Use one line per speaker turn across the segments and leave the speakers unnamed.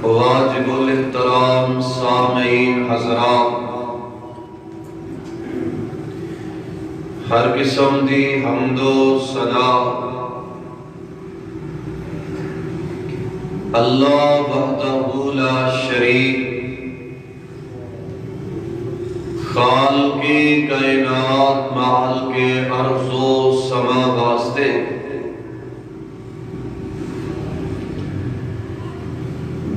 واجب الاحترام سامعین حضرات، ہر قسم دی حمد و ثنا اللہ وحدہ لا شریک خالق کائنات مالک ارض و سما واسطے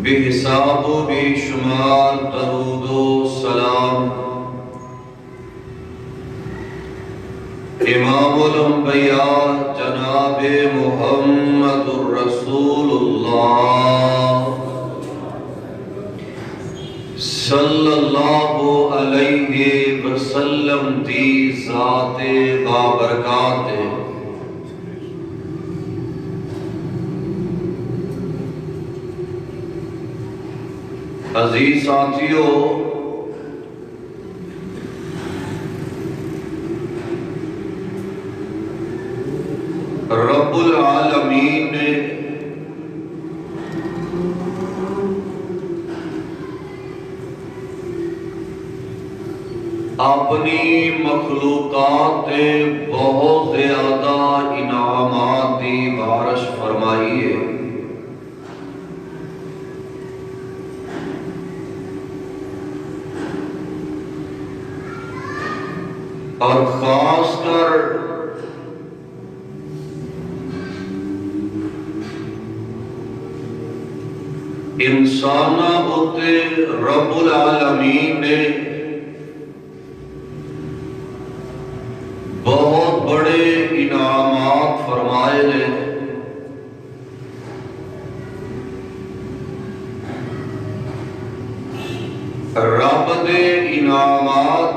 بے حساب و بے شمار درود و سلام امام الانبیاء جناب محمد الرسول اللہ صلی اللہ علیہ وسلم دی ذات بابرکات عزیز ساتھیو، رب العالمین نے اپنی مخلوقات بہت زیادہ انعامات دی بارش فرمائی ہے، اور خاص کر انسانہ ہوتے رب العالمین نے بہت بڑے انعامات فرمائے نے۔ رب دے انعامات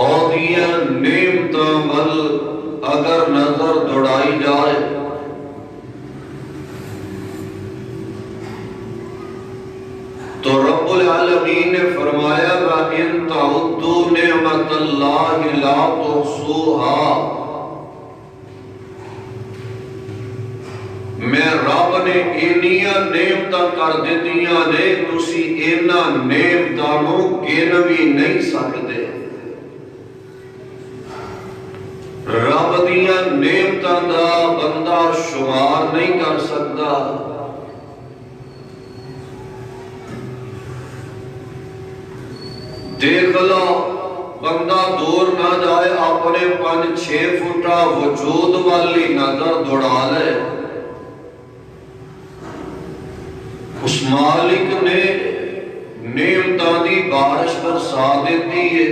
اودیاں نعمتاں ول اگر نظر دوڑائی جائے تو رب العالمین نے فرمایا وَإِن تَعُدُّوا نِعْمَةَ اللَّهِ لَا تُحْصُوهَا، میں رب نے اینیاں نعمتاں کر دتیاں نے تسی اینا نعمتانوں گن بھی نہیں سکتے۔ رب دیاں نعمتاں دا بندہ شمار نہیں کر سکتا۔ دیکھ لو بندہ دور نہ جائے، اپنے 5-6 فٹا وجود والی نظر دوڑا لے، اس مالک نے نعمتاں دی بارش برسا دیتی ہے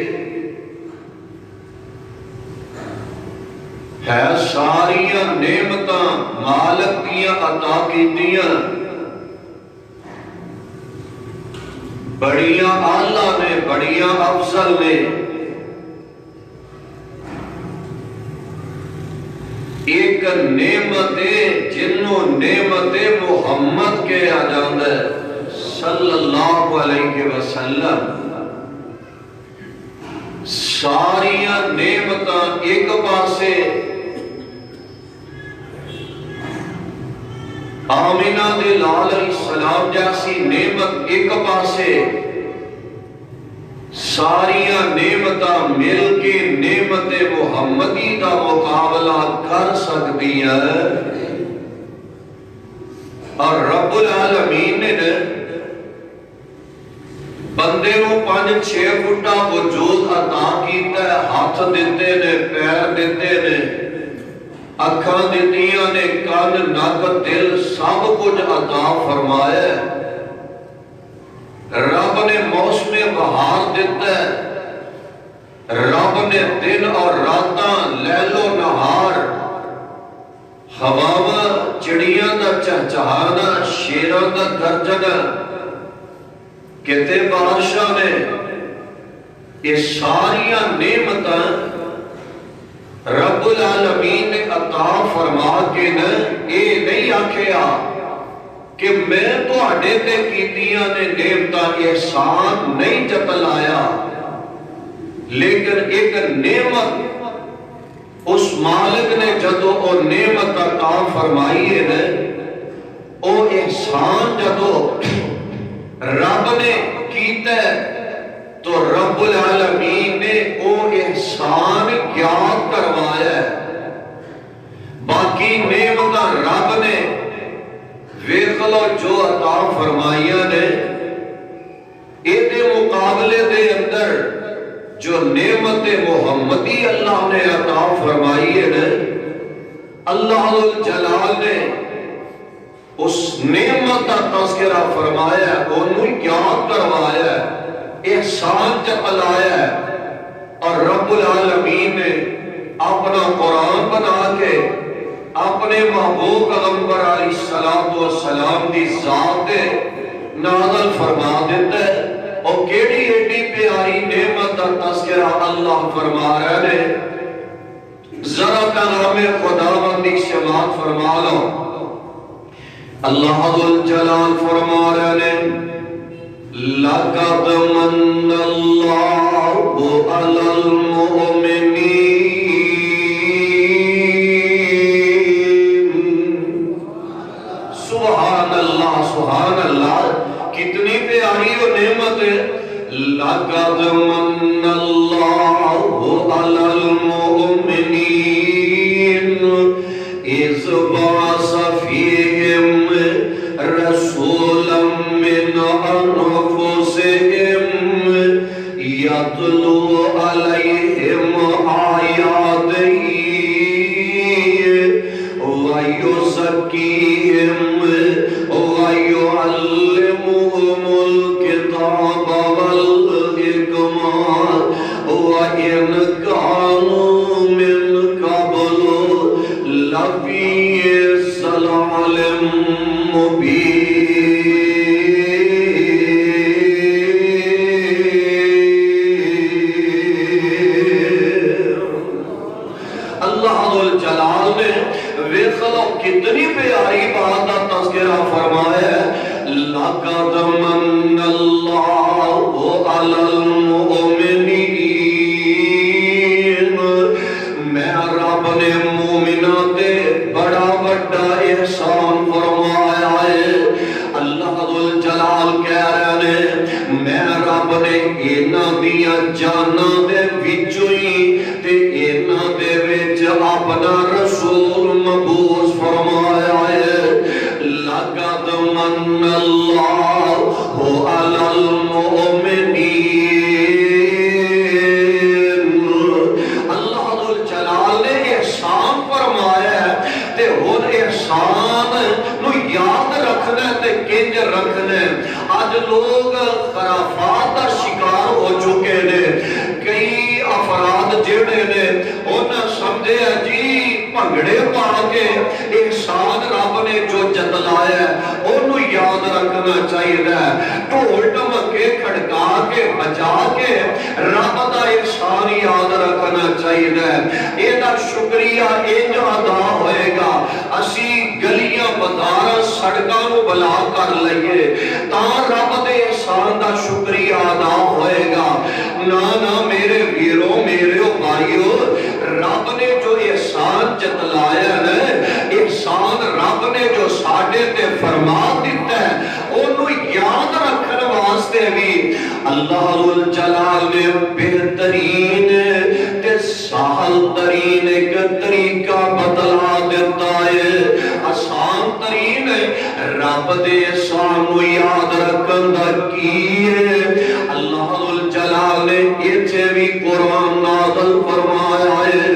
ساریاں نعمتاں مالک دیاں عطا کیتیاں، بڑیاں اعلیٰ نے، بڑیاں افضل نے۔ ایک نعمت جنوں نعمت محمد کے آ جاندہ ہے صلی اللہ علیہ وسلم، ساریاں نعمتاں ایک پاسے آمینہ دے لال علیہ السلام جیسی نعمت ایک پاسے، ساریاں نعمتاں مل کے نعمت محمدی دا مقابلہ کر سکتی ہے۔ اور رب العالمین نے بندے کو 5-6 فٹا وجود عطا کیتا ہے، ہاتھ دیتے نے، پیر دیتے نے، اکھاں دیتیاں نے، کان ناک دل سب کچھ عطا فرمایا ہے۔ رب نے موسم بہار دیتا ہے، رب نے دن اور راتاں، لیل و نہار، ہواواں، چڑیاں دا چہچہانا، شیراں دا گرجنا، کہتے بادشاہ نے یہ ساریاں نعمتاں رب العالمین نے عطا فرما کے نہ اے نہیں آکھیا کہ میں تو اڈے تے کیتیاں نے نعمتاں احسان نہیں جتلایا، لیکن ایک نعمت اس مالک نے جدو او نعمت عطا فرمائی ہے او احسان جدو رب نے کیتا ہے تو رب العالمین نے او احسان یاد کروایا ہے. باقی نعمت رب نے ویکھ لو جو عطا فرمائیاں نے ایدے مقابلے دے اندر جو نعمت محمدی اللہ نے عطا فرمائی ہے اللہ الجلال نے اس نعمت کا تذکرہ فرمایا ہے انہوں یاد کروایا ہے احسان چلایا ہے. اور رب العالمین نے اپنا قرآن بنا کے اپنے محبوب پیغمبر علیہ السلام دی ذات نازل فرما دیتا ہے. اور کیڑی ایڈی پیاری نعمت کا تذکرہ اللہ فرما رہے ہیں. ذرا کلام خدا بندی سماعت فرما لو. اللہ الجلال فرما رہے ہیں لَقَدْ مَنَّ اللَّهُ عَلَى الْمُؤْمِنِينَ. سبحان اللہ کتنی پیاری وہ نعمت ہے. لَقَدْ مَنَّ اللَّهُ عَلَى الْمُؤْمِنِينَ إِذْ بَعَثَ فِيهِمْ رَسُولًا مِّنْ أَنفُسِهِمْ يَتْلُو عَلَيْهِمْ آيَاتِهِ وَيُزَكِّيهِمْ وَيُعَلِّمُهُمُ الْكِتَابَ وَالْحِكْمَةَ وَإِنْ كَانُوا مِنْ قَبْلُ لَفِي ضَلَالٍ مُبِينٍ. اللہ الجلال نے ویخلو کتنی پیاری بات کا تذکرہ فرمایا ہے. لَقَدْ مَنَّ اللَّهُ عَلَى الْمُؤْمِنِينَ. میں رب نے مومنہ دے بڑا بڑا احسان فرمایا ہے. اللہ الجلال کہہ رہے ہیں میں رب نے اینا دیا جانا دے وچوئی تے اینا دے وچ اپنا رسول مبعوث فرمایا ہے. لَقَدْ مَنَّ اللَّهُ عَلَى الْمُؤْمِنِينَ. اللہ الجلال نے احسان فرمایا ہے تے ہن احسان نو یاد رکھنا تے کنج رکھنا. آج لوگ خرافات کا شکار ہو چکے نے. کئی افراد جڑے نے انہیں سمجھے جی بھنگڑے پا کے احسان رب نے جو جتلایا ہے انہوں یاد رکھنا چاہیے. ڈھول ڈمکے کھڑکا کے بجا کے رب دا احسان یاد رکھنا چاہیے. یہ شکریہ انج ادا ہوئے گا اسی گلیاں بازار سڑکاں نو بلا کر لئیے تاں رب دے احسان دا شکریہ ادا ہوئے گا. نہ میرے ویروں میرے بھائیوں رب نے جو احسان جتلایا ہے احسان رب نے جو ساڈے تے فرما دیتا ہے انہوں یاد رکھنے واسطے بھی اللہ الجلال نے بہترین تے سہل ترین ایک طریقہ بتلا دیتا ہے. آسان ترین رب دے احسان کو یاد رکھنا کی ہے. اللہ الجلال نے ایتھے بھی قرآن نازل فرمایا ہے.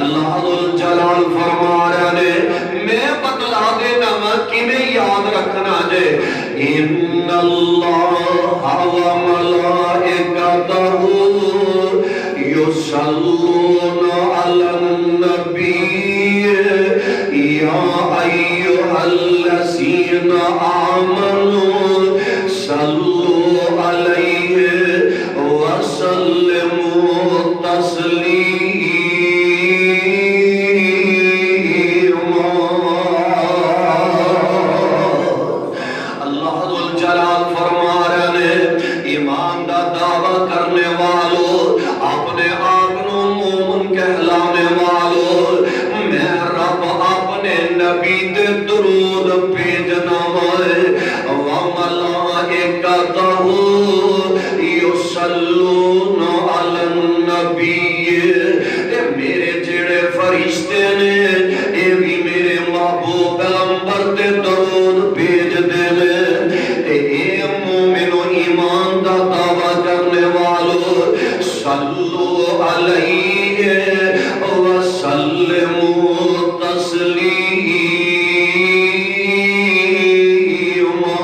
اللہ الجلال فرما رہا ہے میں بتلا دینا کہ میں یاد رکھنا جے. ان اللہ و ملائکتہ یصلون علی النبی یا ایھا الذین آمنوا صلوا علیہ وسلموا تسلیما. اللہ الجلال فرما رہے ہیں ایمان دا دعویٰ کرنے والوں اپنے آپ نو مومن کہلانے والوں نبی تے درود بھیجنا ہے وَمَلَائِكَتَهُ يُصَلُّونَ عَلَى النَّبِيِّ اے میرے جڑے فرشتے نے اے بھی میرے محبوب پیغمبر تے درود بھیج دے لے اے مومن و ایمان دا دعویٰ کرنے والو صلو علیہ وسلموا تسلیما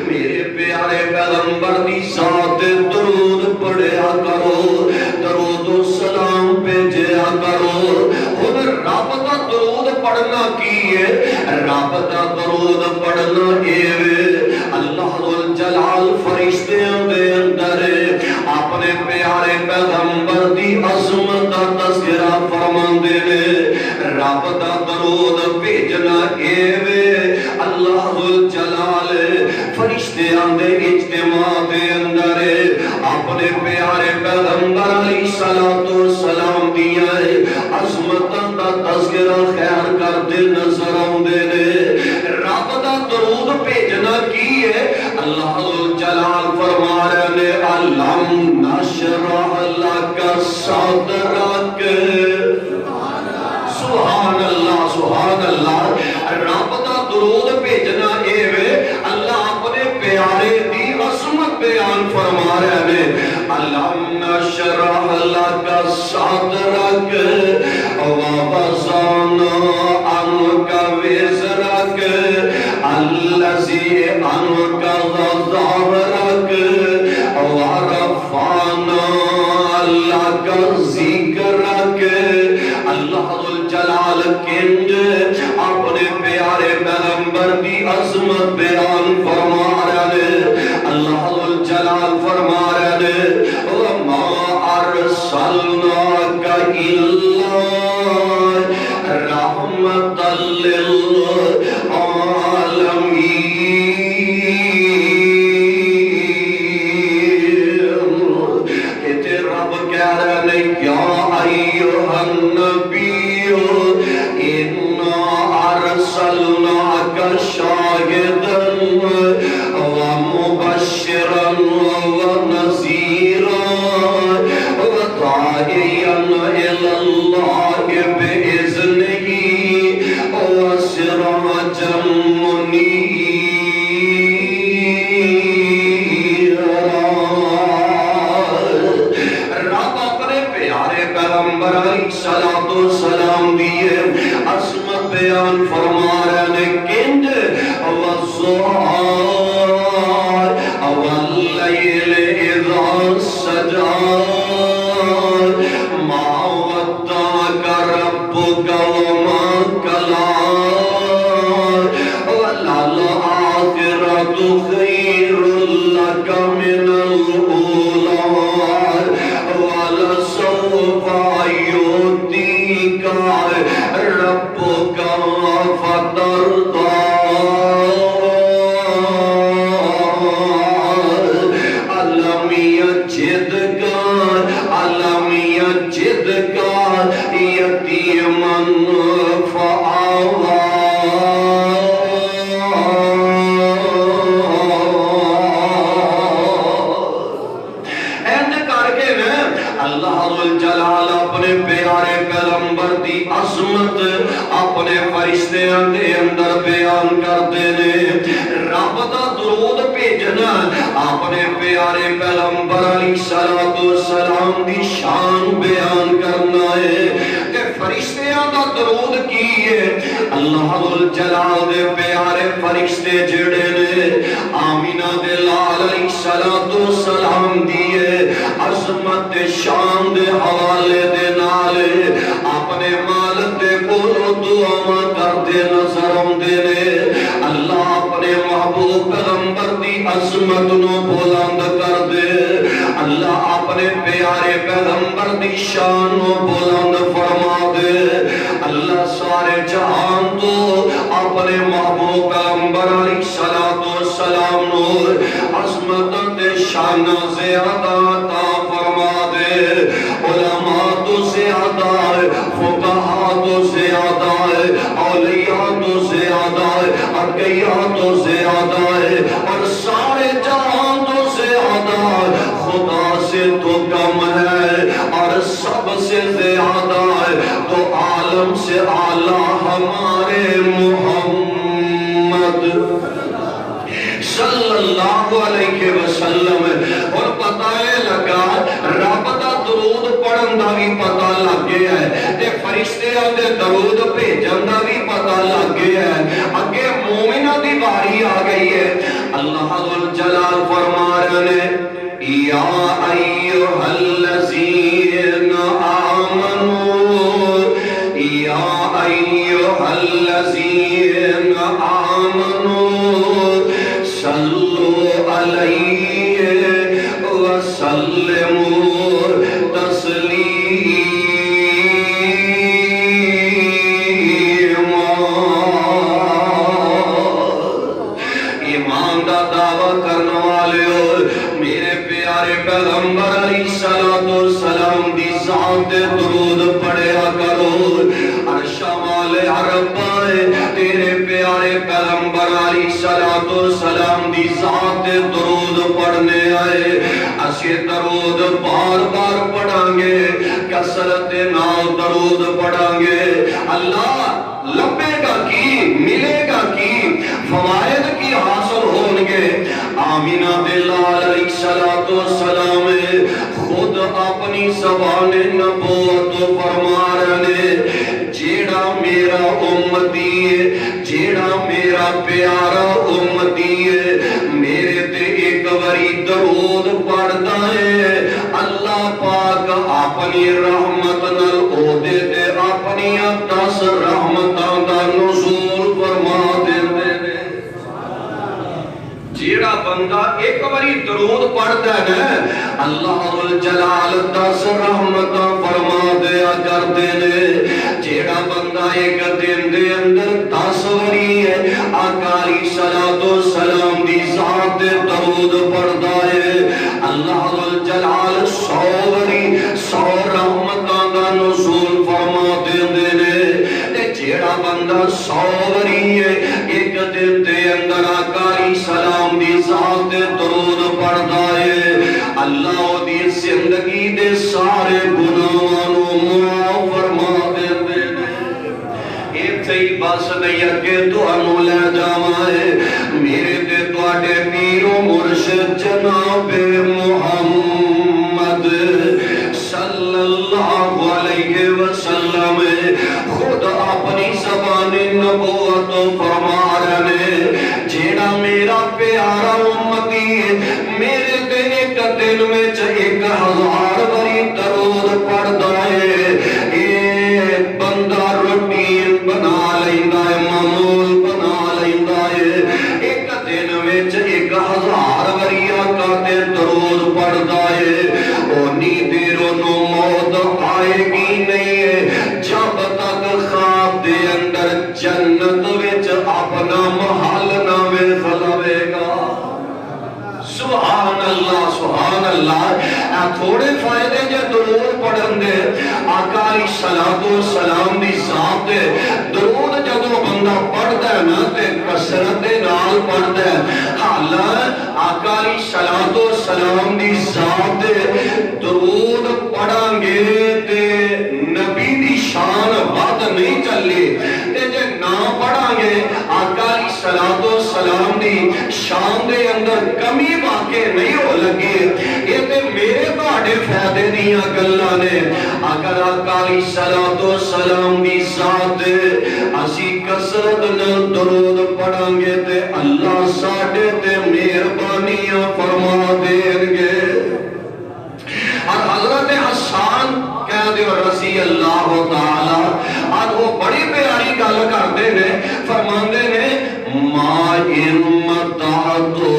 میرے پیارے پیغمبر دی ذات درود پڑھیا کرو درود و سلام بھیجیا کرو اور رب دا درود پڑھنا کی ہے رب دا درود پڑھنا یہ اللہ جلال فرشتیاں دے اندر اپنے پیارے پیغمبر دی عظمت دا تذکرہ فرماندے نے رب دا درود بھیجنا اے اللہ جلال فرشتیاں دے اجتماع دے اندر اپنے پیارے پیغمبر علیہ السلام دیا عظمت دا تذکرہ خیر کرتے نظر آندے نے رب دا درود بھیجنا کی ہے اللہ جلال فرما رہے نے علم نشرح لک صدرک سبحان اللہ رب دا درود بھیجنا اے اللہ اپنے پیارے دی عظمت بیان فرما رہے نے علم نشرح لک صدرک ووضعنا عنک وزرک الذی عنک ظهرک ورفعنا لک ذکرک اللہ جلال کنج اپنے پیارے پیغمبر دی عظمت بیان فرما رہے اللہ جلال فرما رہے وما ارسلناک الا رحمت للعالمین کہتے رب کہہ رہے یا ایوہ النبی انا ارسلناک شاہدا ومبشرا ونذیرا وداعیا الی اللہ بإذنہ وسراجا منیرا رب اپنے پیارے پیغمبر علیہ السلام دیئے عظمت بیان فرما رہے کند والضحى واللیل اذا سجا ما ودعك ربك وما قلى وللآخرة خير لك من الأولى ولسوف يؤتيك ربك فترضى ألم يجدك يتيما فآوى جلال اپنے پیارے پیغمبر دی عظمت اپنے فرشتیاں دے اندر بیان کرتے نے رب دا درود بھیجنا اپنے پیارے پیغمبر علیہ السلام دی شان بیان کرنا ہے کہ فرشتیاں دا درود کی ہے اللہ جلال دے پیارے فرشتے جڑے نے آمینہ دے لال علیہ السلام دیئے عظمت شان دے حوالے دے نالے اپنے مالک دے کولو دعا کرتے نظر آندے نے اللہ اپنے محبوب پیغمبر دی عظمت نو بلند کر دے اللہ اپنے پیارے پیغمبر دی شان نو بلند فرما دے اللہ سارے جہان تو اپنے محبوب پیغمبر علیہ السلام نو عظمت دے شان زیادہ عطا فرما دے علماء تو زیادہ ہے فقہاء تو زیادہ ہے واقعہ تو زیادہ ہے اور سارے جہان تو زیادہ خدا سے تو کم ہے اور سب سے زیادہ ہے تو عالم سے اعلیٰ ہمارے محمد صلی اللہ علیہ وسلم اور پتہ لگا رب دا درود پڑھن دا بھی پتہ لگ گیا ہے تے فرشتیاں دے درود بھیجن دا بھی پتہ لگ گیا ہے اگے مومناں دی باری آ گئی ہے اللہ ذو الجلال فرما رہے ہیں یا ایھا الذین آمنوا یا ایھا الذین آمنوا صلو علیہ وسلموا تسلیما ایمان دا دعویٰ کرنے والے میرے پیارے پیغمبر علیہ السلام دی ذات درود پڑھیا کرو عرش والے عرب تیرے پیارے پیغمبر علیہ السلام دی ذات درود پڑھنے آئے اسی درود بار بار پڑھیں گے کثرت نال درود پڑھیں گے اللہ لبے گا کی ملے گا کی فوائد کی حاصل ہونگے آمینہ دلال علیہ السلام خود اپنی زبان نبوت فرما رہے جیڑا میرا امتی ہے جیڑا میرا پیارا امتی ہے میرے تے ایک وری درود پڑھتا ہے اللہ پاک اپنی رحمت نال او دے تے اپنی 10 رحمتاں دا نزول فرما دیندے نے جیڑا بندہ ایک وری درود پڑھتا ہے اللہ الجلال 10 رحمتاں فرما دیا کرتے نے جیڑا بندہ ایک دن دے اندر 10 وری ہے آقا علیہ السلام دی ذات درود پڑھتا ہے اللہ الجلال 100 وری 100 رحمتاں دا نزول فرما دیندے نے جیڑا بندہ 100 وری ہے ایک دن دے اندر آقا علیہ السلام دی ذات درود پڑھتا ہے اللہ دی زندگی دے سارے گناہاں نوں معاف فرما دیندے نے ایتھے ہی بس نہیں اگے تانوں لے جاواں میرے تے تواڈے پیر و مرشد جناب محمد صلی اللہ علیہ وسلم خود اپنی زبان نبوت فرما رہے جیڑا میرا پیارا امتی میرے تے ایک دن میں 1000 وری درود پڑھتا ہے اے بندہ روٹین بنا لیندا ہے معمول بنا لیندا ہے ایک دن میں 1000 وری آقا تے درود پڑھتا ہے اونی دیر نو موت آئے گی نہیں ہے جب تک خواب دے اندر جنت وچ اپنا محل نہ ویکھے گا سبحان اللہ تھوڑے فائدے جے درود پڑھن دے آقا علیہ السلام دی ذات دے درود جدوں بندہ پڑھدا ہے نا تے کثرت نال پڑھدا ہے حالانکہ آقا علیہ السلام دی ذات دے درود پڑھاں گے تے نبی دی شان ود نہیں چلی تے جے نہ پڑھاں گے آقا علیہ السلام دی شان دے اندر کمی واقع نہیں ہو لگی یہ تے میرے تواڈے فائدے دیاں گلاں نے اگر آقا علیہ السلام دی ذات اسی کثرت نال درود پڑھاں گے تے اللہ ساڈے تے مہربانیاں فرما دین گے اور حضرت حسان کہہ دیو رضی اللہ تعالی اور وہ بڑی پیاری گل کرتے نے فرماندے نے ما ان متعتو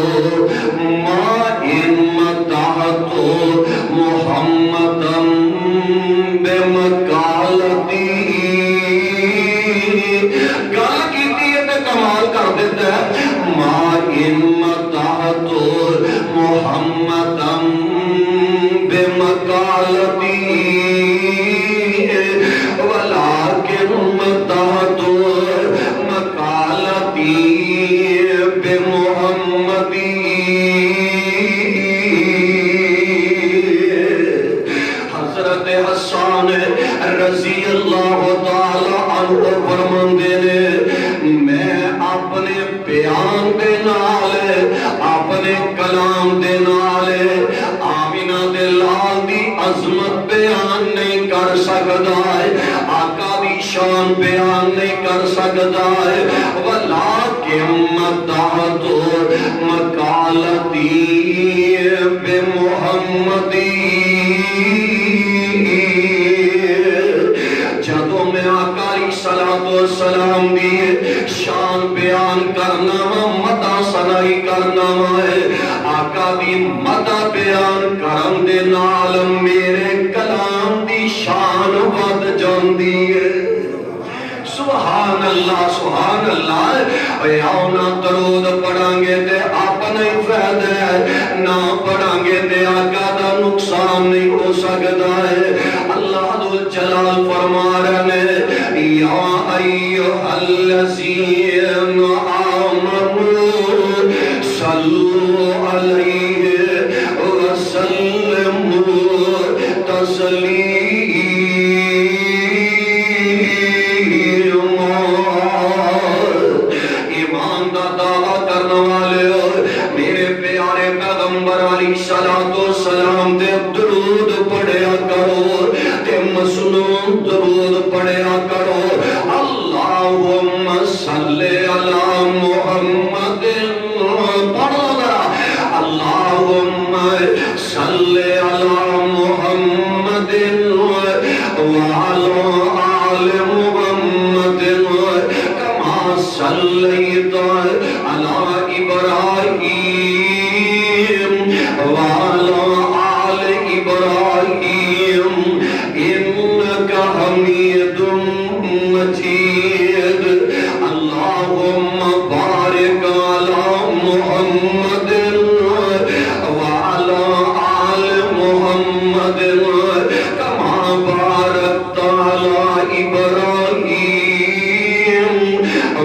محمدن بمقالتی گل کیتی ہے تے کمال کر دیتا ہے ما ان متعتو محمدن بمقالتی ولیکن متعتو مقالتی شان رضی اللہ تعالی عنہ فرماندے نے میں اپنے بیان دے نال اپنے کلام دے نال آمینہ دے لال دی عظمت بیان نہیں کر سکتا ہے آقا دی شان بیان نہیں کر سکتا ہے ولیکن مدحت مقالتی بمحمدی جدو میں آقا علیہ السلام دی شان بیان کرنا مدح سنائی کرنا ہے آقا دی مدح بیان کرن دے نال میرے کلام دی شان ود جاندی ہے سبحان اللہ سبحان اللہ اے آؤنا درود پڑھیں گے تے اپنا ہی فائدہ ہے نہ پڑھیں گے تے آقا دا نقصان نہیں ہو سکتا ہے اللہ ذو جلال فرما رہے یا ایھا الذین آمنوا صلوا علیہ وسلموا تسلیما ایمان دا دعویٰ کرنے والے میرے پیارے پیغمبر علیہ السلام دے درود پڑھیا کرو تے مسنون درود پڑھیا کرو اللہم صلی علی محمد پڑھو ذرا اللہم صلی علی محمد وعلی آل محمد کما صلیت علی ابراہیم وعلی آل ابراہیم انکا حمید مجید اللہم بارک علی محمد وعلی آل محمد کما بارکت علی ابراہیم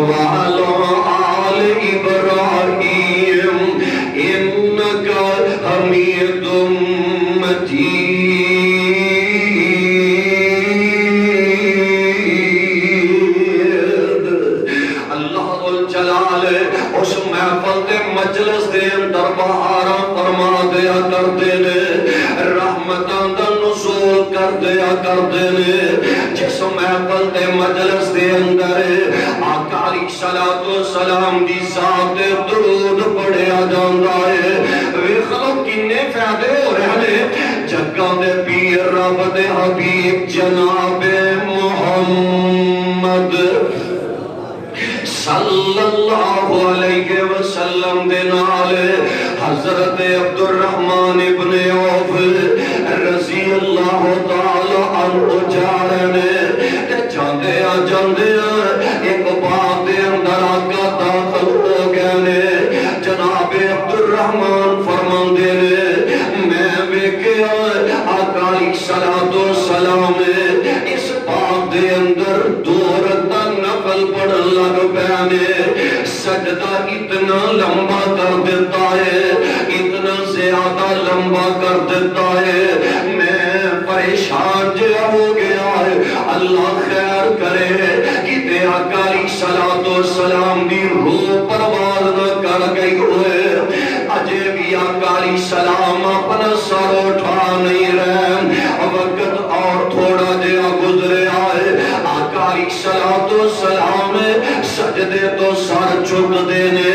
وعلی آل ابراہیم انکا حمید مجید اللہ ذوالجلال اس محفل دے مجلس دے اندر بہاراں فرما دیا کرتے نے رحمتاں دا نزول کر دیا کرتے نے جس محفل دے مجلس دے اندر آقا علیہ السلام دی ذات دے درود پڑھیا جاندا ہے ویکھو کنے فائدے ہو رہے نے جگاں دے پیر رب دے حبیب جناب محمد صلی اللہ علیہ وسلم دے نال حضرت عبد الرحمن ابن عوف رضی اللہ تعالی عنہ جا رہے تے جاندے ایک باب دے اندر آقا داخل ہو گئے نے جناب عبد الرحمن فرماندے نے میں ویکھیا آقا علیہ السلام اس باب دے اندر دو رکعتاں نفل پڑھن لگ پے سجدہ اتنا لمبا کر دیتا ہے اتنا زیادہ لمبا کر دیتا ہے میں پریشان جا ہو گیا ہے اللہ خیر کرے کہ آقا علیہ السلام دی روح پرواز نہ کر گئی ہوئے اجے بھی آقا علیہ السلام اپنا سر اٹھا نہیں رہے وقت اور تھوڑا جہا گزرے آئے آقا علیہ السلام سجدے تو سر چک دینے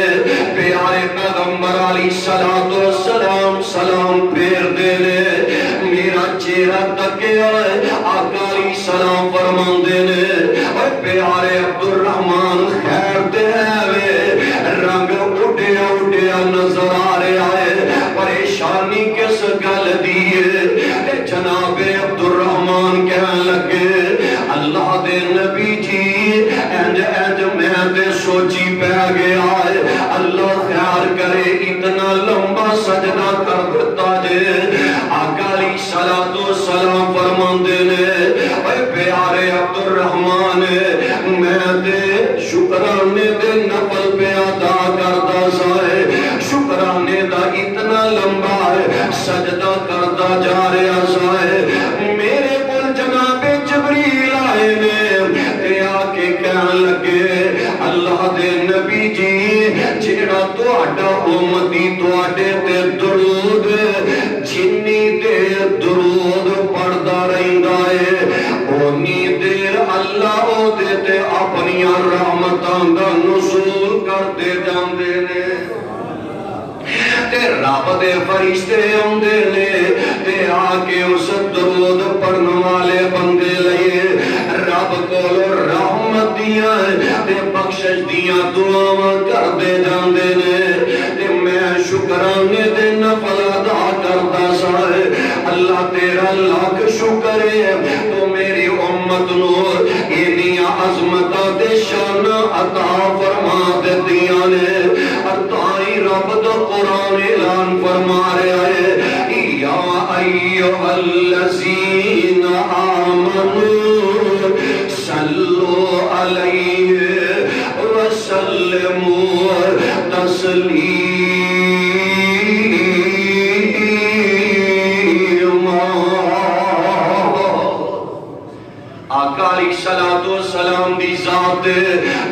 پیارے پیغمبر علیہ السلام سلام پھیر دینے میرا چہرہ تکے آئے آقا علیہ السلام فرمان دینے پیارے عبد الرحمن خیر دے رنگ اٹھیا نظر آ رہے آئے پریشانی کس گل دیئے جناب عبد الرحمن کہنے لگے اللہ دے نبی جی اینج میں دے سوچی پہ گیا ہے اللہ خیر کرے اتنا لمبا سجدہ کر دیتا جے آقا علیہ السلام فرمان دینے اے پیارے عبد الرحمن میں دے شکرانے دے نفل پہ ادا کردہ سائے شکرانے دا اتنا لمبا ہے سجدہ کردہ جا رہا سائے میرے کل جناب دیاں رحمتاں دا نزول کرتے جاندے نے تے رب دے فرشتے آندے نے تے آ کے اس درود پڑھن والے بندے لئے رب کولو رحمت دیاں تے بخشش دیاں دعاواں کردے جاندے نے تے میں شکرانے دے نفل ادا کردا سا اللہ تیرا لاکھ شکر ہے تو میری امت نو اینیاں عظمتاں دے شان عطا فرما دتیاں نے اتائی رب دا قرآن اعلان فرما رہا ہے یا ایھا الذین آمنوا صلوا علیہ وسلموا تسلیما آقا علیہ السلام دی ذات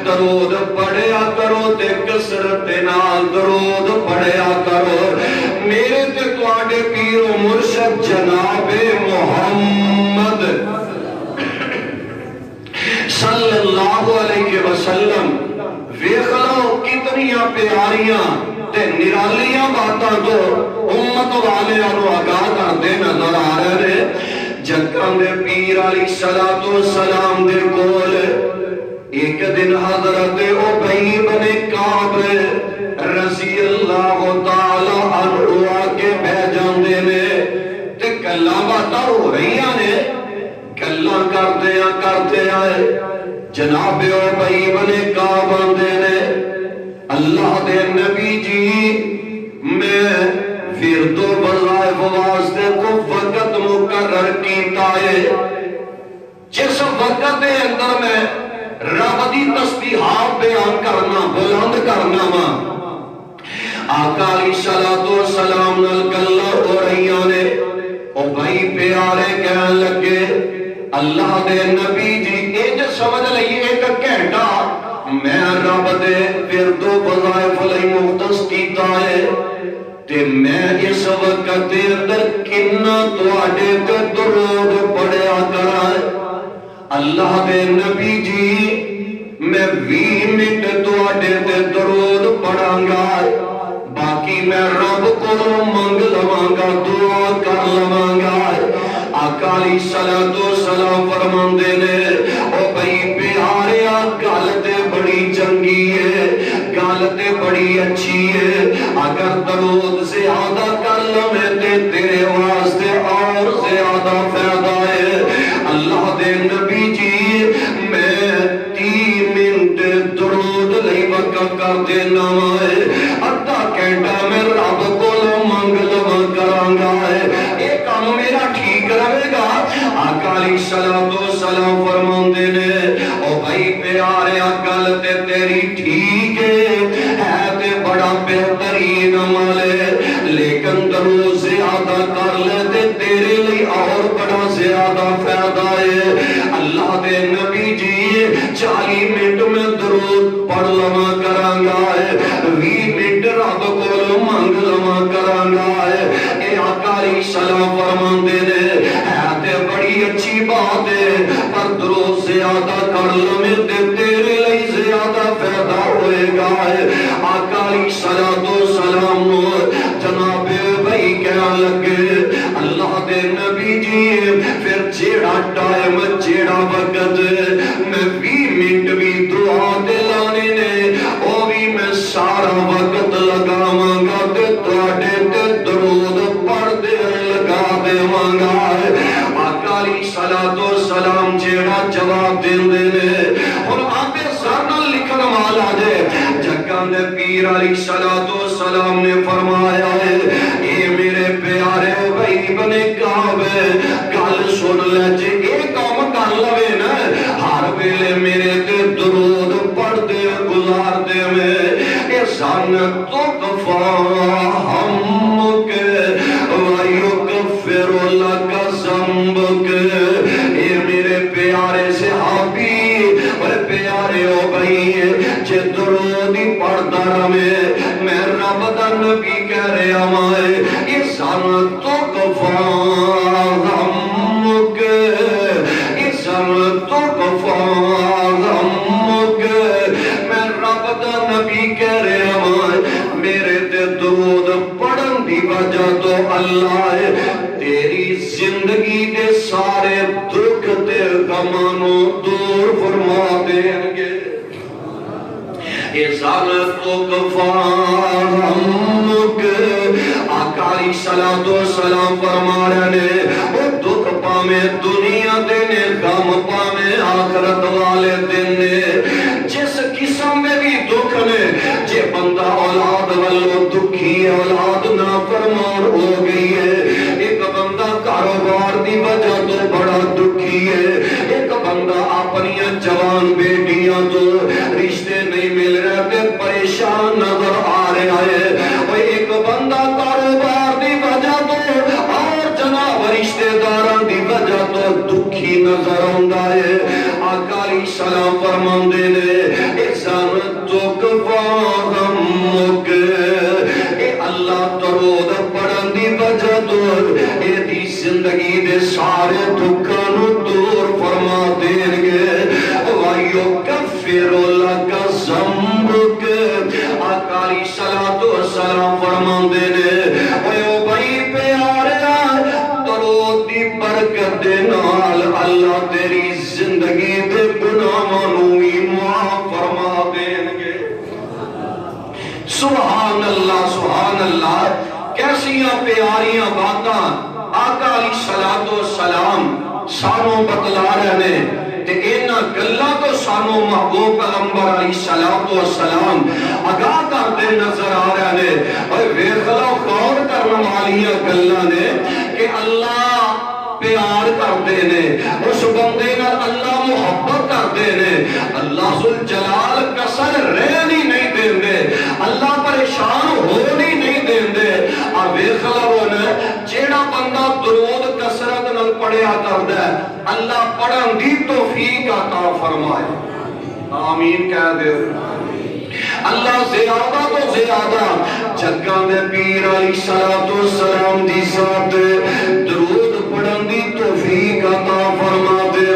درود پڑھیا کرو تے کسرت نال درود پڑھیا کرو میرے تے تواڈے پیر و مرشد جناب محمد صلی اللہ علیہ وسلم ویکھ لو کتنیاں پیاریاں تے نرالیاں باتاں تو امت والیاں نو آگاہ کردے نظر آ رہے ہیں جگہ دے پیر علیہ السلام دے کول ایک دن حضرت ابی بن کعب رضی اللہ تعالی عنہ آکے بہ جاندے نے تے گلاں باتاں ہو رہی نے گلاں کرتے آئے جناب ابی بن کعب آندے نے اللہ دے نبی جی میں ورد و وظائف واسطے کو وقت مقرر کیتا ہے جس وقت دے اندر میں رب دی تسبیحات بیان کرنا بلند کرنا وا آقا علیہ السلام نال گلاں ہو رہیاں نے او بھائی پیارے کہن لگے اللہ دے نبی جی انج سمجھ لئیے ایک گھنٹہ میں رب دے ورد و وظائف لئی مختص کیتا ہے تے میں اس وقت دے اندر کنا تواڈے تے درود پڑھیا کراں اللہ دے نبی جی میں 20 منٹ تواڈے تے درود پڑھاں گا باقی میں رب کو منگ لواں گا دعا کر لواں گا آقا علیہ السلام فرماندے نے او بھائی پیاریا گل تے بڑی چنگی ہے گل تے بڑی اچھی ہے اگر درود زیادہ کر لویں تے تیرے واسطے اور زیادہ فائدہ ہے اللہ دے نبی جی میں 30 منٹ درود لئی وقت کر دینا ہے ادھا گھنٹہ میں رب کو منگ لواں کراں گا اے کام میرا ٹھیک رہے گا آقا علیہ السلام فرماندے نے او بھائی پیارے گل تے تیری ٹھیک ہے تے بڑا بہترین عمل ہے لیکن درود زیادہ کر لے تے تیرے لئی اور بڑا زیادہ فائدہ ہے اللہ دے نبی جی 40 منٹ میں درود پڑھ لواں کراں گا 20 منٹ رب کولوں منگ لواں کراں گا اے آقا علیہ السلام فرماندے نے ہے تے بڑی اچھی بات ہے پر درود زیادہ کر لویں تے تیرے لئی زیادہ فائدہ ہوئے گا آقا علیہ السلام جناب بھائی کہنے لگے اللہ دے نبی جی پھر جیڑا ٹائم جیڑا وقت میں 20 منٹ بھی دعا دے لانے نے او بھی میں سارا وقت لگاواں گا تے تواڈے تے درود پڑھ دے لگا دیواں گا آقا علیہ السلام جیڑا جواب دیندے نے ہن آپے سر نال لکھن والا جے جگاں دے پیر علیہ السلام نے فرمایا ہے اے میرے پیارے بھائی بن کعب گل سن لے جے اے کام کر لوے نا ہر ویلے میرے تے درود پڑھ دے گزار دے میں اے سن تو کفا ہمک ویغفر لک ذنبک اے میرے پیارے صحابی اور پیارے او بھائی جے درود پڑھدا رہے میں رب دا نبی کہہ رہا ہاں اے سن تو کفا ہمک اے سن تو کفا ہمک وجہ تو اللہ تیری زندگی دے سارے دکھ تے غمانوں دور فرما دیں گے آقا علیہ الصلوۃ والسلام فرما رہے ہیں وہ دکھ پامے دنیا دینے غم پامے آخرت والے دینے جس قسم میں بھی دکھ نے جے بندہ اولاد والو دکھی اولاد نافرمان ہو گئی ہے ایک بندہ کاروبار دی وجہ تو بڑا دکھی ہے ایک بندہ اپنی جوان بیٹیاں تو رشتے نہیں مل رہے تے پریشان نظر آ رہا ہے وہ ایک بندہ کاروبار دی وجہ تو اور جناب رشتے داران دی وجہ تو دکھی نظر آندا ہے آقا علیہ السلام فرماندے نے احسان دکھ غم اے اللہ درود پڑھن دی وجہ تو اے دی زندگی دے سارے دکھاں نو دور فرما دیں گے وَيُكَفِّرُ لَكَ ذَنبَكَ آقا علیہ الصلوۃ والسلام فرماندے نے اوے بھائی پیارا درود دی برکت دے نال اللہ تیری زندگی دے گناہاں نو بھی معاف فرما دیں گے سبحان اللہ کیسیاں پیاریاں باتاں آقا علیہ الصلوۃ والسلام سانوں بتلا رہے ہیں تے اینا گلہ تو سانوں محبوب پیغمبر علیہ الصلوۃ والسلام آگاہ کرتے نظر آ رہے ہیں اور ویخلا غور کرنے والیاں گلہ نے کہ اللہ پیار کرتے نے اس بندے نال اللہ محبت کرتے نے اللہ ذوالجلال کسر رہنی نہیں دیں دے اللہ پریشان ہونی نہیں دیں دے اور ویخلا ہونا جیڑا بندہ درود کسرت نال پڑھیا کرتا ہے اللہ پڑھن دی توفیق عطا فرمائے آمین کہہ دے اللہ زیادہ تو زیادہ جگہ میں پیر علیہ الصلوۃ والسلام دی ذات درود پڑھن دی توفیق عطا فرما دے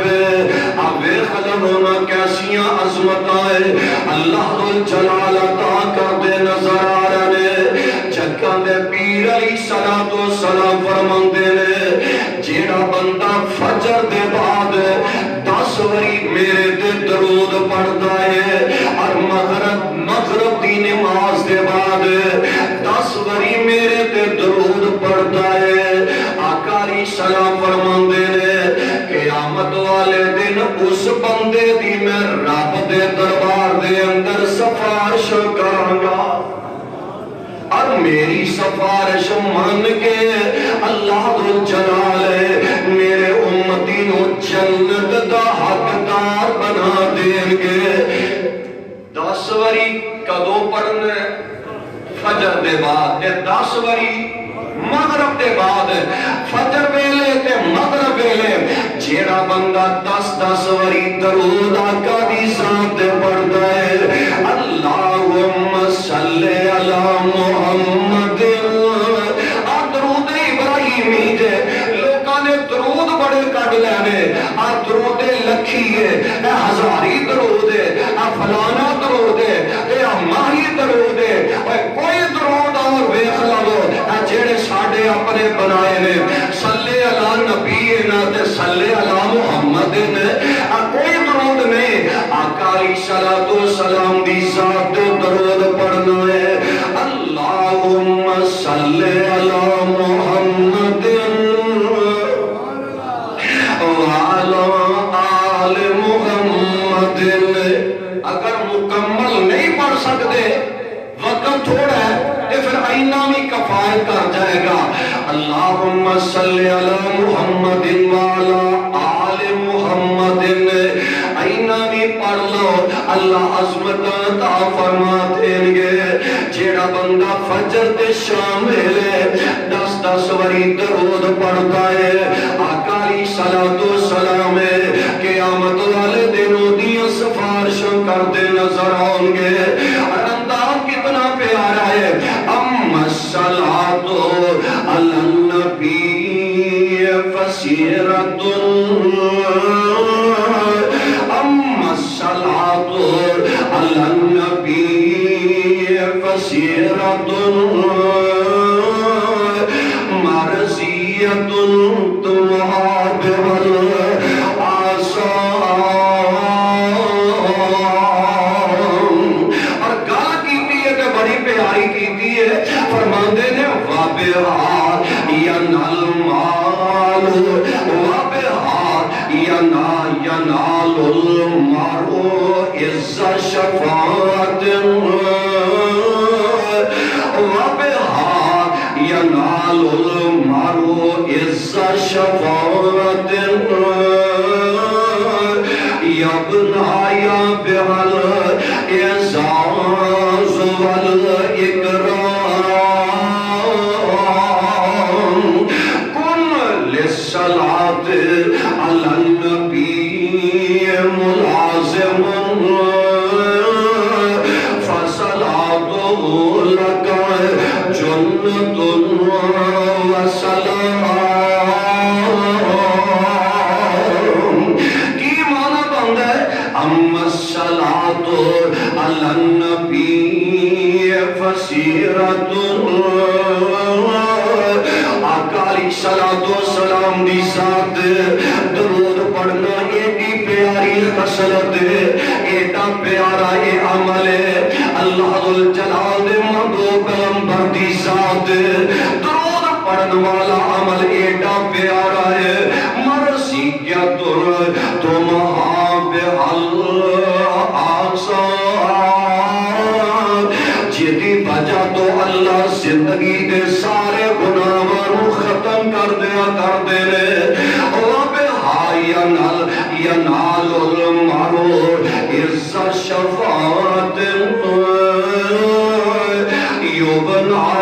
آوے خلم ہونا کیسیاں عظمتائیں اللہ ذوالجلال عطا کر دے نظر آ رہے جگہ میں پیر علیہ الصلوۃ والسلام فرماندے نے جیڑا بندہ فجر دے بعد 10 وری میرے تے درود پڑھدا ہے اور مغرب دی نماز دے بعد 10 وری میرے تے درود پڑھدا ہے آقا علیہ السلام فرماندے نے قیامت والے دن اس بندے دی میں رب دے دربار دے اندر سفارش کراں گا اور میری سفارش مان کے اللہ ذوالجلال میرے امتی نو جنت دا حقدار بنا دیں گے 10 وری کدو پڑھنے فجر دے بعد 10 وری مغرب دے بعد فجر ویلے تے مغرب ویلے جیڑا بندہ 10 وری درود آقا دی ذات پڑھدا ہے اللہم صلی علی محمد درود ابراہیمی دے لوکاں نے درود بڑے کٹ لینے درود لکھی ہے ہزاری درود ہے فلانا درود ہے ماہی درود ہے کوئی درود اور ویکھ لو جیڑے ساڈے اپنے بنائے نے صلی علی نبینا تے صلی علی محمد کوئی درود نہیں آقا علیہ الصلوۃ والسلام دی ذات درود پڑھنا ہے اللہم صلی علی محمد وعلی آل محمد اگر مکمل نہیں پڑھ سکتے وقت تھوڑا ہے پھر اینا بھی کفایت کر جائے گا اللہم صلی علی محمد وعلی آل محمد اینا بھی پڑھ لو اللہ عظمت عطا فرما دیں گے جیڑا بندہ فجر تے شام ویلے 10 وری درود پڑھتا ہے آقا علیہ الصلوۃ والسلام قیامت والے دنوں دیاں سفارشاں کرتے نظر آؤں گے انداز کتنا پیارا ہے اما الصلاۃ علی النبی فسیرۃ اما الصلاۃ علی النبی فسیرۃ المرء عز شفاعة وبها ينال المرء عز شفاعة يبنى بها الإعزاز والإكرام كن للصلاة على النبي ملازم فصلاته لك جنة وسلام کی معنی بند ہے اما الصلاة على النبي فسیرت آقا علیہ السلام دی ذات درود پڑھنا ایڈی پیاری خصلت ایڈا پیارا یہ عمل ہے اللہ ذوالجلال دے محبوب پیغمبر دی ذات درود پڑھن والا عمل ایڈا پیارا ہے مرثیت تمہاں بحل آسان جیدی بجا تو اللہ زندگی دے سارے گناہوں ختم کر دیا کر دے لے وَبِهَا يَنَالُ الْمَرْءُ عِزَّ شَفَاعَةٍ يُبْنَى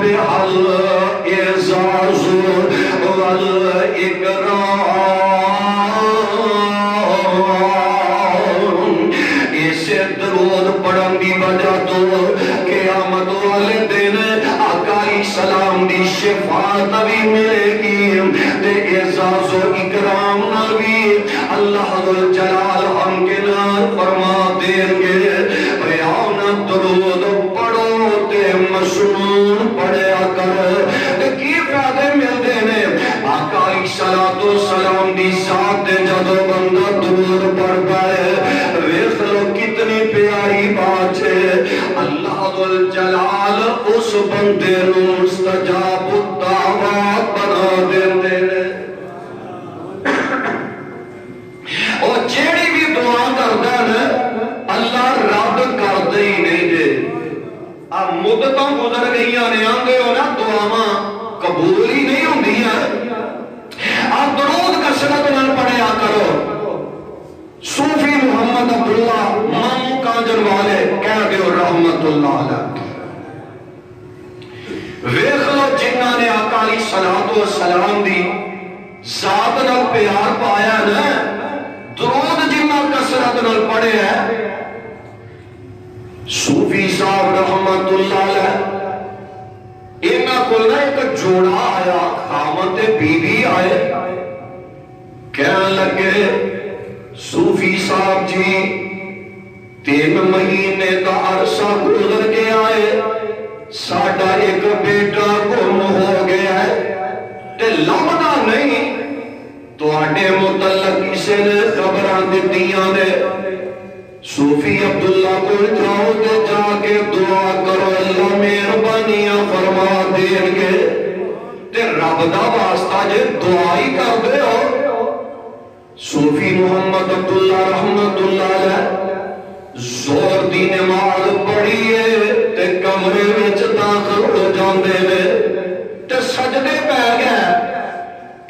بِهَا الْإِعْزَازُ وَالْإِكْرَامُ اسے درود پڑھن دی وجہ تو قیامت والے دن آقا علیہ السلام دی شفاعت بھی ملے گی تے اعزاز و اکرام نبی اللہ ذوالجلال ہم کے نام فرما دیں گے بیان درود پڑھو تے مسنون پڑھیا کر تے کی فائدے ملتے ہیں آقا علیہ السلام دی ذات جدو بندہ درود پڑھتا ہے ویکھ لو کتنی پیاری بات ہے اللہ ذوالجلال اس بندے نو مستجاب الدعوات بنا دیندے نے اور جیڑی بھی دعا کردا ہے اللہ رد کردے ہی نہیں دے اب مدتاں گزر گئیاں نے آندے ہو نا دعاواں قبول ہی نہیں ہوندیاں آپ درود کثرت نال پڑھیا کرو صوفی محمد عبداللہ مامو کانجر والے کہہ دیو رحمت اللہ علیہ ویکھ لو جنہاں نے آقا علیہ السلام دی ذات نال پیار پایا نا درود جنہاں کثرت نال پڑھے ہے صوفی صاحب رحمت اللہ علیہ اینا کلنا ایک جوڑا آیا خامت بی بی آئے کہنے لگے صوفی صاحب جی 3 مہینے کا عرصہ گزر کے آئے ساڑھا ایک بیٹا گم ہو گیا ہے تے لبنا نہیں تو آٹے متعلق اسے نے خبران دیتیاں نے صوفی عبداللہ کو جاؤ دے جا کے دعا کرو اللہ مہربانیاں فرما دیں گے تے رب دا واسطہ جے دعائی کر دے ہو صوفی محمد عبداللہ رحمت اللہ علیہ زور دی نماز پڑھی ہے تے کمرے وچ داخل ہو جاندے نے تے سجدے پہ گئے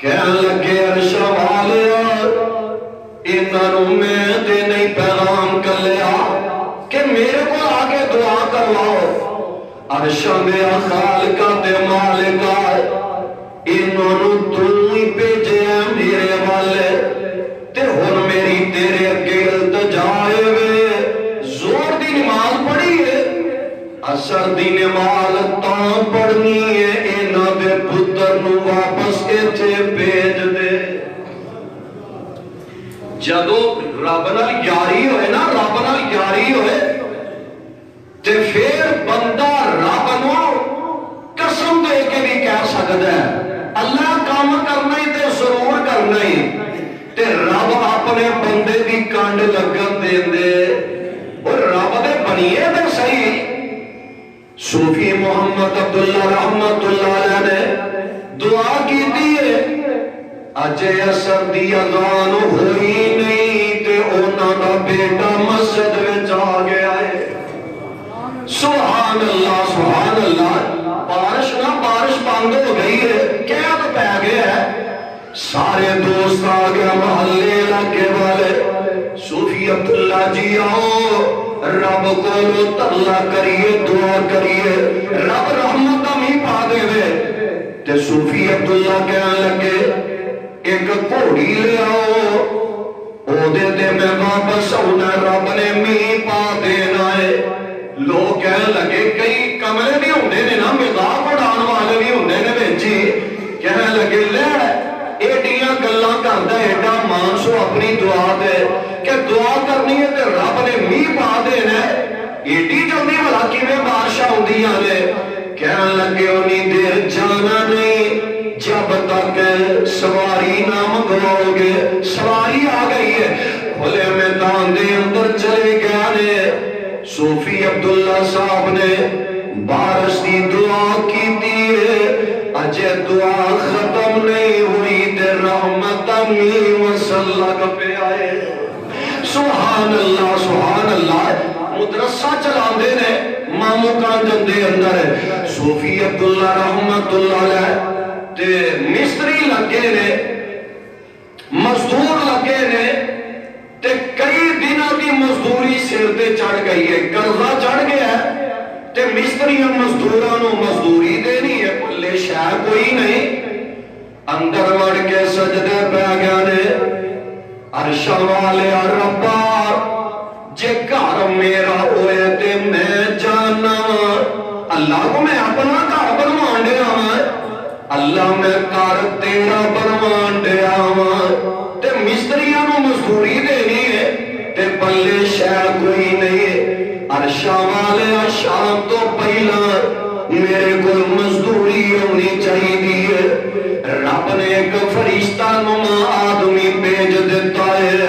کہنے لگے عرش والیا انہوں میں دے نہیں پیغام کر لیا کہ میرے کو آگے دعا کرواؤ عرش میں خالقہ تے مالکہ انہوں تو ہی بھیجے ہیں میرے والے تے ہن میری تیرے اگے التجائے وے زور دی نماز پڑھی ہے اثر دی نماز تاں پڑھنی ہے انہاں دے پتر نو واپس ایتھے بھیج دے جدو رب نال یاری ہوئے نا رب نال یاری ہوئے تے پھر بندہ رب نو قسم دے کے بھی کہہ سکتا ہے اللہ کام کرنا ہی تے ضرور کرنا ہی تے رب اپنے بندے دی کانڈ لگن دے دے اور رب دے بنیے دے صحیح صوفی محمد عبداللہ رحمت اللہ علیہ نے دعا کی دیئے اجے اثر دی اذان ہوئی نہیں تے بیٹا مسجد میں آ گیا ہے۔ سبحان اللہ سبحان اللہ۔ بارش نہ بارش بند ہو گئی ہے، کیا تو پہ گیا ہے۔ سارے دوست آ گیا، محلے علاقے والے، صوفی عبداللہ جی آؤ، رب کو ترلا کریے، دعا کریے، رب رحمت ہی پا دے وے۔ تے صوفی عبداللہ کہنے لگے ایک گھوڑی لے آؤ، او دے دے میں واپس ہونا، رب نے می پا دینا ہے۔ لوگ کہنے لگے کئی کمرے بھی ہوندے نے نا، مذاق اڑان والے بھی ہوندے نے بچی، کہنے لگے لے ایڈیاں گلاں کردا ایڈا مانسو اپنی دعا دے کہ دعا کرنی ہے تے رب نے میہ پا دینا ہے، ایڈی جلدی بھلا کیویں بارشاں ہوندیاں نے۔ کہنے لگے اونی دیر جانا نہیں جب تک سواری نہ منگواؤ گے۔ سواری آ گئی ہے، کھلے میدان دے اندر چلے گیا نے۔ صوفی عبداللہ صاحب نے بارش دی دعا کی دیئے، اجے دعا ختم نہیں ہوئی تے رحمت می وسلک پہ آئے۔ سبحان اللہ سبحان اللہ۔ مدرسہ چلا دے نے مامو کانجن دے اندر، صوفی عبداللہ رحمت اللہ علیہ تے مستری لگے نے، مزدور لگے نے، تے کئی دنوں کی مزدوری سر تے چڑھ گئی ہے، قرضہ چڑھ گیا ہے، تے مستریاں مزدورانوں مزدوری دینی ہے، پلے شاہ کوئی نہیں۔ اندر وڑ کے سجدے پہ گیا نے، عرش والے ربا جے گھر میرا ہوئے تے میں جانا، اللہ کو میں اپنا گھر بنوان دیا ہوں، اللہ میں گھر تیرا بنوان دیا ہوں، تے مستریاں نو مزدوری دینی ہے تے پلے شاہ کوئی نہیں۔ عرش والے شام تو پہلا میرے کو مزدوری ہونی چاہیے۔ رب نے ایک فرشتہ نما آدمی بھیج دیتا ہے،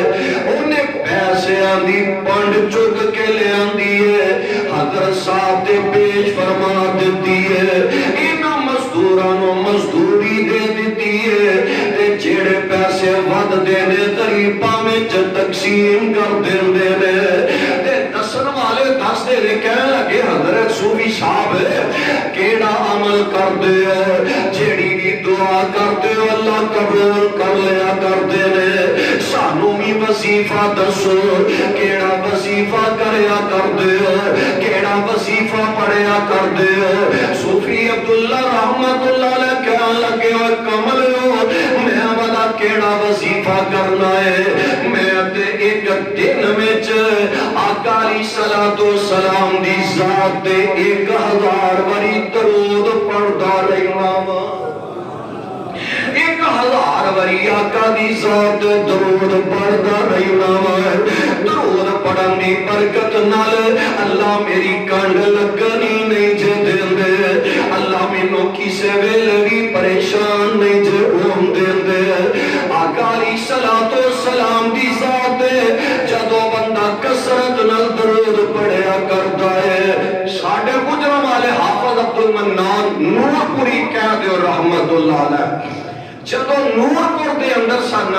انہیں پیسے آندھی پنڈ چک کے لے آندھی ہے، حضرت صاحب دے پیش فرما دیتی ہے، انہاں مزدورانوں مزدوری دے دیتی ہے، تے جیڑے پیسے ود دینے غریباں میں تقسیم کر دیندے نے۔ تے دسن والے دس دے نے کہنے لگے حضرت صوفی صاحب کیڑا عمل کر دے جیڑی بھی دعا کرتے ہو اللہ قبول کر لیا کرتے نے، سانو بھی وظیفہ دسو کیڑا وظیفہ کریا کرتے ہو، کیڑا وظیفہ پڑھیا کرتے ہو۔ صوفی عبداللہ رحمت اللہ علیہ کہنے لگے اور کمل ہو میں والا کیڑا وظیفہ کرنا ہے، میں تے ایک دن وچ آقا علیہ الصلوۃ والسلام دی ذات تے 1000 واری درود پڑھدا رہنا وا، 1000 واری آقا دی ذات درود پڑھدا رہنا وا۔ درود پڑھن دی برکت نال اللہ میری کنڈ لگنی نہیں جے دیندے، اللہ مینوں کسے ویلے بھی پریشان نہیں جے ہون دیندے۔ آقا علیہ الصلوۃ والسلام دی ذات جدوں بندہ کثرت نال درود پڑھیا کردا ہے، ساڈے گجران والے حافظ عبد المنان نور پوری کہہ دیو رحمت اللہ علیہ، جدوں نور پور دے اندر سن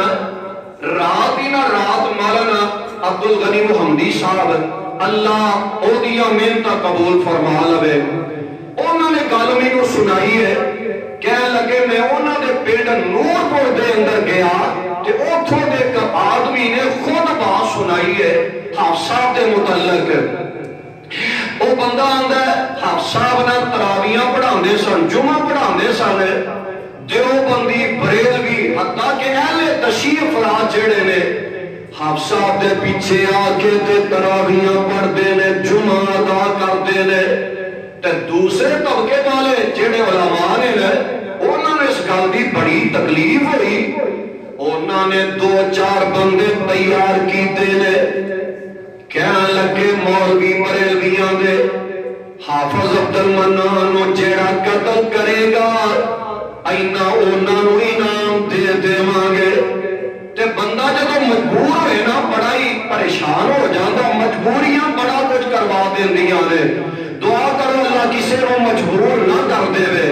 رات ہی نہ رات مولانا عبد الغنی محمدی صاحب اللہ او دیاں محنتاں قبول فرما لوے، انہوں نے گل مینوں سنائی ہے، کہنے لگے میں انہوں نے پنڈ نور پور دے اندر گیا تے اوتھوں دے ایک آدمی نے خود بات سنائی ہے حافظ صاحب دے متعلق۔ وہ بندہ آندا ہے حافظ صاحب نے تراویحاں پڑھاندے سن، جمعہ پڑھاندے سن، دیوبندی بریلوی حتیٰ کہ اہل تشریف فرات جڑے نے حافظ صاحب دے پیچھے آ کے تے تراویحاں پڑھدے نے، جمعہ ادا کردے نے، تے دوسرے طبقے والے جڑے علماء نے انہوں نے اس گل دی بڑی تکلیف ہوئی، انہوں نے 2-4 بندے تیار کیتے نے، کہنے لگے مولوی بریلویاں دے حافظ عبد المنان نو جیڑا قتل کرے گا اینا انہوں نو انعام دے دیواں گے۔ تے بندہ جدو مجبور ہوئے نا بڑا ہی پریشان ہو جاتا، مجبوریاں بڑا کچھ کروا دیندیاں نے، دعا کرو اللہ کسے نو مجبور نہ کر دے وے۔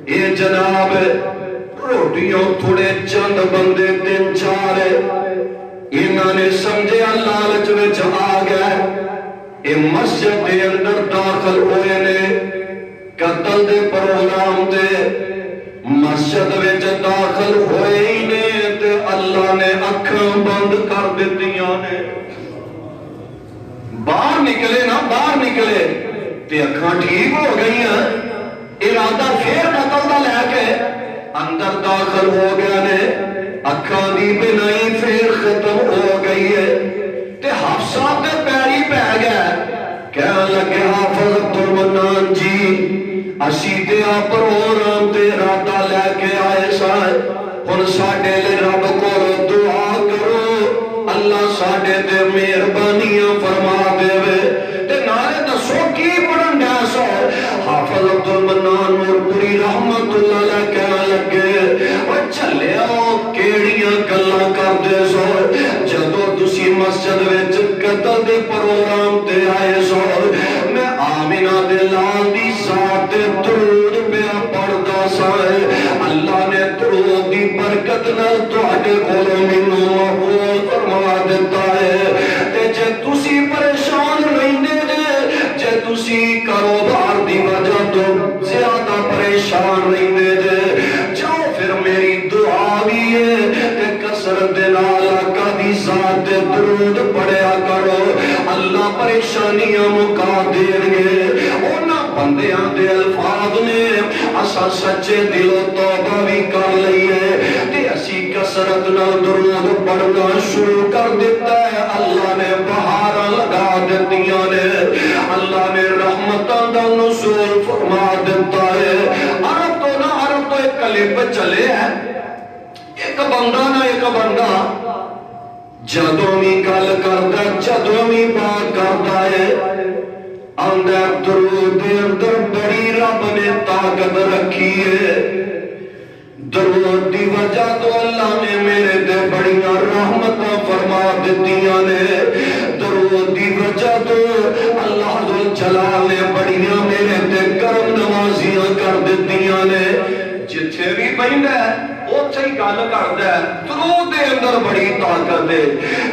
اے جناب روٹیوں تھوڑے چند بندے 3-4 انہوں نے سمجھے لالچ وچ آ گیا اے مسجد دے اندر داخل ہوئے نے قتل دے پروگرام دے مسجد وچ داخل ہوئے ہی نے تے اللہ نے اکھاں بند کر دتیاں نے باہر نکلے نا باہر نکلے تے اکھاں ٹھیک ہو گئی ہیں ارادہ پھر قتل دا لے کے اندر داخل ہو گیا نے اکھاں دی بینائی پھر ختم ہو گئی ہے تے حفصہ تے پیری پہ گیا کہنے لگے حافظ عبدالمنان جی اسی تے آپ پروگرام تے ارادہ لے کے آئے سائے ہن ساڈے لے رب کو دعا کرو اللہ ساڈے تے مہربانیاں فرما دے تے نالے دسو کی پڑھن دیا سو حافظ عبدالمنان نورپوری رحمت اللہ علیہ کہنے لگے وہ چلے آؤ کیڑیاں گلاں کر دے سو جدو تسی مسجد وچ قتل دے پروگرام تے آئے سو میں آمینہ دے لال دی ذات درود پہ پڑھدا سا اللہ نے درود دی برکت نال تواڈے کول مینوں محفوظ فرما دیتا ہے تے جے تسی پریشان رہندے جے تسی کاروبار دی وجہ تو زیادہ پریشان رہندے جاؤ پھر میری دعا بھی ہے تے کثرت نال آقا دی ذات درود پڑھیا کرو اللہ پریشانیاں مکا دین گے انہاں بندیاں دے الفاظ نے اسا سچے دلوں توبہ بھی کر لئیے تے اسی کثرت نال درود پڑھنا شروع کر دیتا ہے اللہ نے بہاراں لگا دتیاں نے اللہ نے رحمتاں دا نزول فرما دیتا ہے عرب تو ایک کلپ چلے ہے ایک بندہ نہ ایک بندہ جدوں بھی گل کردا جدوں بھی بات کردا ہے اندر درود دے اندر بڑی رب نے طاقت رکھی ہے درود دی وجہ تو اللہ نے میرے تے بڑیاں رحمتاں فرما دتیاں نے درود دی وجہ تو اللہ ذل جلال نے بڑیاں میرے تے کرم نوازیاں کر دتیاں نے جتھے بھی بیندا ہے اوتھے ہی گل کردا ہے درود دے اندر بڑی طاقت ہے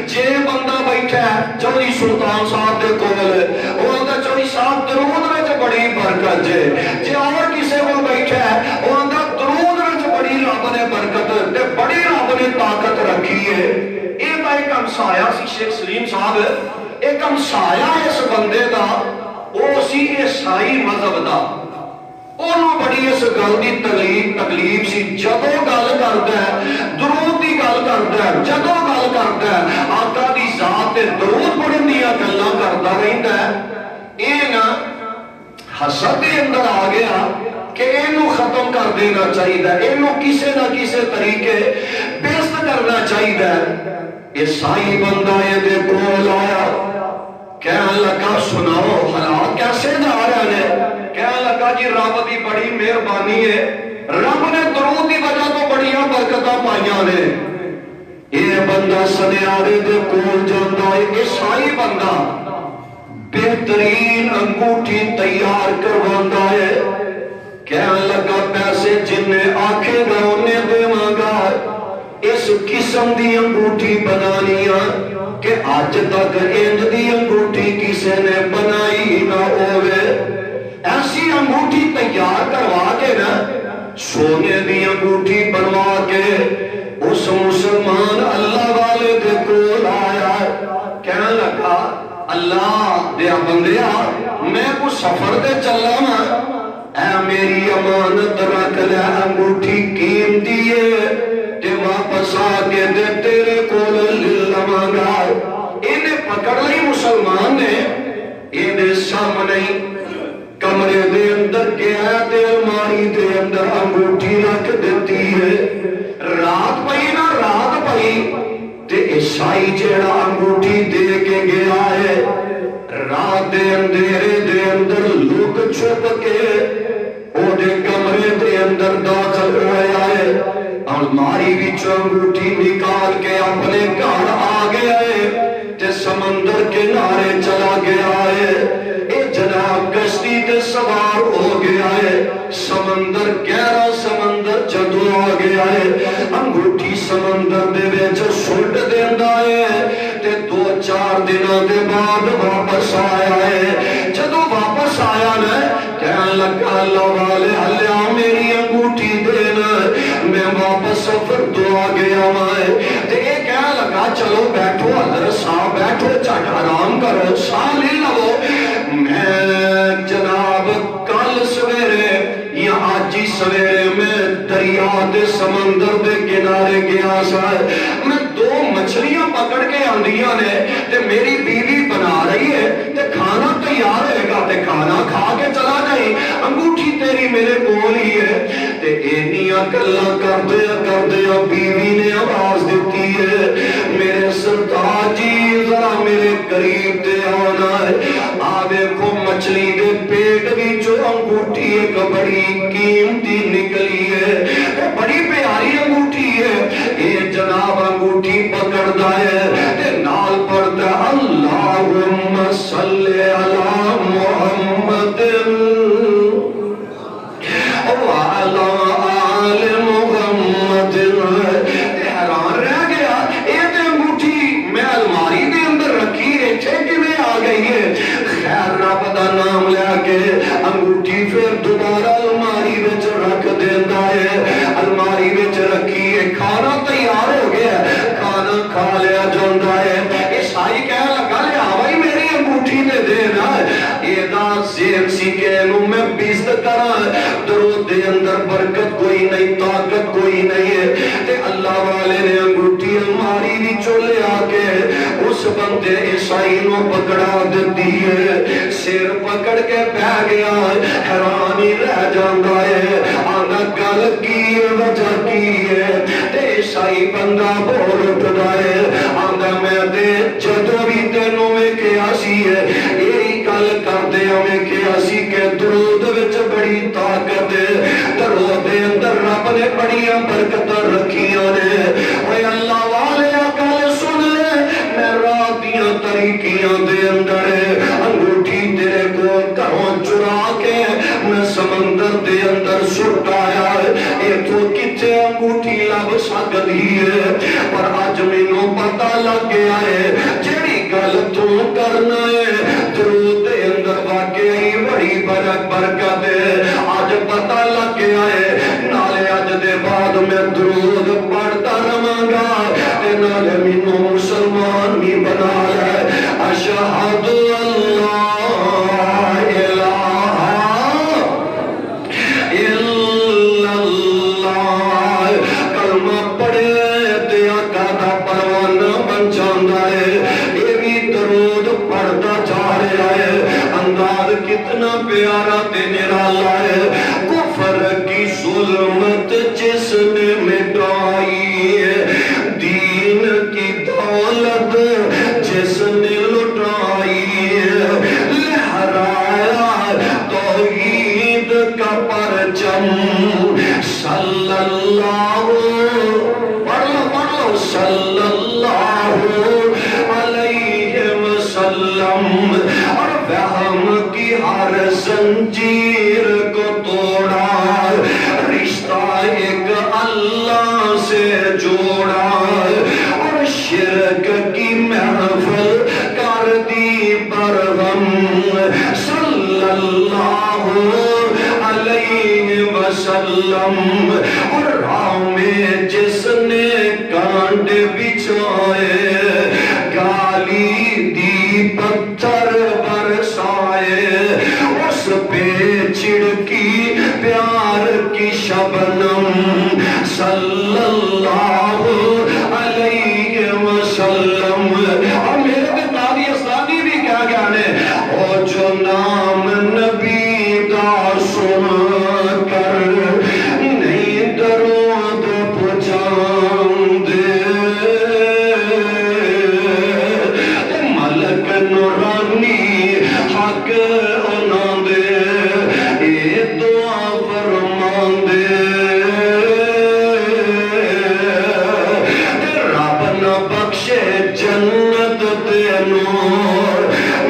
جے بندہ بیٹھا ہے چودھری سلطان صاحب دے کول او آندا چودھری صاحب درود وچ بڑی برکت ہے جے اور کسے کول بیٹھا ہے او آندا درود وچ بڑی رب نے برکت تے بڑی رب نے طاقت رکھی ہے اے تا ایک ہمسایا سی شیخ سلیم صاحب ایک ہمسایا اس بندے دا او سی عیسائی مذہب دا انہوں بڑی اس گل کی تکلیف سی جدوں گل کردا ہے درود دی گل کردا ہے جدوں گل کردا ہے آقا دی ذات تے درود پڑھن دیاں گلاں کردا رہندا ہے اے نا حسد دے اندر آ گیا کہ اینو ختم کر دینا چاہیے اینو کسے نہ کسے طریقے بیست کرنا چاہیے عیسائی بندہ یہ دے کول آیا کہنے لگا سناؤ حالات کیسے جا رہے ہیں کہنے لگا جی رب دی بڑی مہربانی ہے رب نے درود دی وجہ تو بڑیاں برکتاں پائیاں نے یہ بندہ سنیارے دے کول جاندا ہے عیسائی بندہ بہترین انگوٹھی تیار کرواندا ہے کہنے لگا پیسے جن نے آکھے گا انہیں دیواں گا اس قسم دی انگوٹھی بنانیاں کہ آج تک انج دی انگوٹھی کسے نے بنائی نہ ہوئے ایسی انگوٹھی تیار کروا کے نا سونے دی انگوٹھی بنوا کے اس مسلمان اللہ والے دے کول آیا کہنے لگا اللہ دیا بندیا میں کو سفر دے چلا ہوں اے میری امانت رکھ لے انگوٹھی قیمتی ہے تے واپس آ کے دے تیرے کول لواں گا انہیں پکڑ لی مسلمان نے انہیں سامنے کمرے دے اندر گیا تے الماری دے اندر انگوٹھی رکھ دیتی ہے رات پئی نا رات پئی تے عیسائی جیڑا انگوٹھی دے کے گیا ہے رات دے اندھیرے دے اندر لوگ چھپ کے او دے کمرے دے اندر داخل ہویا ہے الماری وچ انگوٹھی نکال کے اپنے گھر آ گیا ہے تے سمندر کنارے چلا گیا ہے اے جناب کشتی تے سوار ہو گیا ہے سمندر گہرا سمندر جدو آ گیا ہے انگوٹھی سمندر دے وچ سٹ دیندا ہے دنوں کے بعد واپس آیا ہے. جدو واپس آیا نا کہنے لگا اللہ والے ہلیا میری انگوٹھی دینا میں واپس سفر دعا گیا میں. یہ کہنے لگا چلو بیٹھو حضرت صاحب بیٹھو چٹ آرام کرو ساہ لے لو. میں جناب کل سویرے یا آج ہی سویرے میں دریا دے سمندر دے کنارے گیا سا. میں دو مچھلیاں پکڑ کے آندیاں نے تے میری بیوی بنا رہی ہے تے کھانا تیار ہوئے گا تے کھانا کھا کے چلا جائیں. انگوٹھی تیری میرے کول ہی ہے. تے اینیاں گلاں کردیا بیوی نے آواز دیتی ہے میرے سرتاج جی ذرا میرے قریب تے آنا ہے. دیکھو مچھلی دے پیٹ وچوں انگوٹھی ایک بڑی قیمتی نکلی ہے بڑی پیاری انگوٹھی ہے. یہ جناب انگوٹھی پکڑدا ہے تے نال پڑھدا اللہم صلی علی محمد وعلی آل محمد. حیران رہ گیا یہ تے انگوٹھی میں الماری دے اندر رکھی ایتھے کیویں آ گئی ہے. خیر رب دا نام لے کے انگوٹھی پھر دوبارہ الماری وچ رکھ دیندا ہے. الماری وچ رکھی ہے کھانا تیار ہو گیا کھانا کھا لیا جاندا ہے. عیسائی کہنے لگا لے آوائی میری انگوٹھی دے دینا. یہ دا ذہن سی کہ انہوں میں بیست کرا درود دے اندر برکت کوئی نہیں طاقت کوئی نہیں ہے. تے اللہ والے نے انگوٹھی الماری بھی چولے آکے اس بندے عیسائی نو پکڑا دیتی ہے. سر پکڑ کے بہ گیا حیرانی رہ جاندا ہے آندا گل کی وجہ کی ہے. تے عیسائی بندہ بول اٹھدا ہے آندا میں تے جدوں بھی تینوں میں کیا سی ہے یہی گل کردے ہمیں کیا سی کہ درود وچ بڑی طاقت ہے. درود دے اندر رب نے بڑیاں برکتاں رکھیاں نے. اوے اللہ والے گل سن لے میں رات دیاں طریقیاں دے اندر انگوٹھی تیرے کو گھروں چرا کے میں سمندر دے اندر سٹ آیا. ایتھوں کتے انگوٹھی لب سکدی ہے پر اج مینوں پتہ لگ گیا ہے جیڑی گل تو کرنا ہے درود دے اندر واقعی بڑی برکت ہے. اج پتہ لگ گیا ہے نالے اج دے بعد میں درود پڑھتا رہاں گا تے نالے مینوں مسلمان بھی بنا لے. اشہد اللہ کتنا پیارا تے نرالا ہے. کفر کی ظلمت جس نے مٹائی ہے دین کی دولت جس نے لٹائی ہے. لہرایا توحید کا پرچم صلی اللہ صلی اللہ علیہ وسلم اور وہم کی ہر زنجیر کو توڑا رشتہ ایک اللہ سے جوڑا اور شرک کی محفل کر دی برہم صلی اللہ علیہ وسلم. اور راہ میں جس نے کانٹ بچھائے گالی دی پتھر برسائے اس پہ چھڑکی پیار کی شبنم صلی اللہ علیہ وسلم. اور میرے بھی تاری اسلامی بھی کیا گانے او جو نام نبی دا سن کر نہیں درود پہنچاندے ملک نورانی حق انہاں دے اے دعا فرماندے رب نہ بخشے جنت دے نور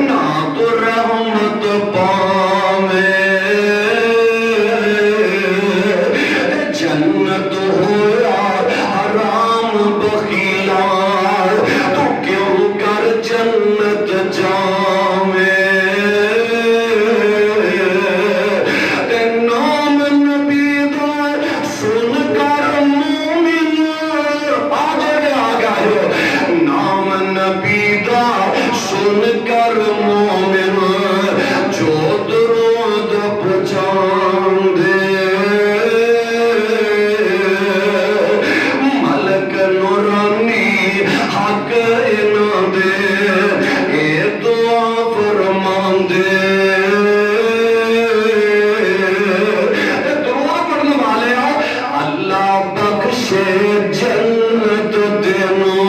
نہ تو رحمت پاوے جنت ہویا حرام بخیلا تو کیوں کر جنت نبی دا سن کر مومن جو درود پہنچان دے ملک نورانی حق انہاں دے اے دعا فرمان دے درود پڑھنے والے اللہ بخشے جنت دینو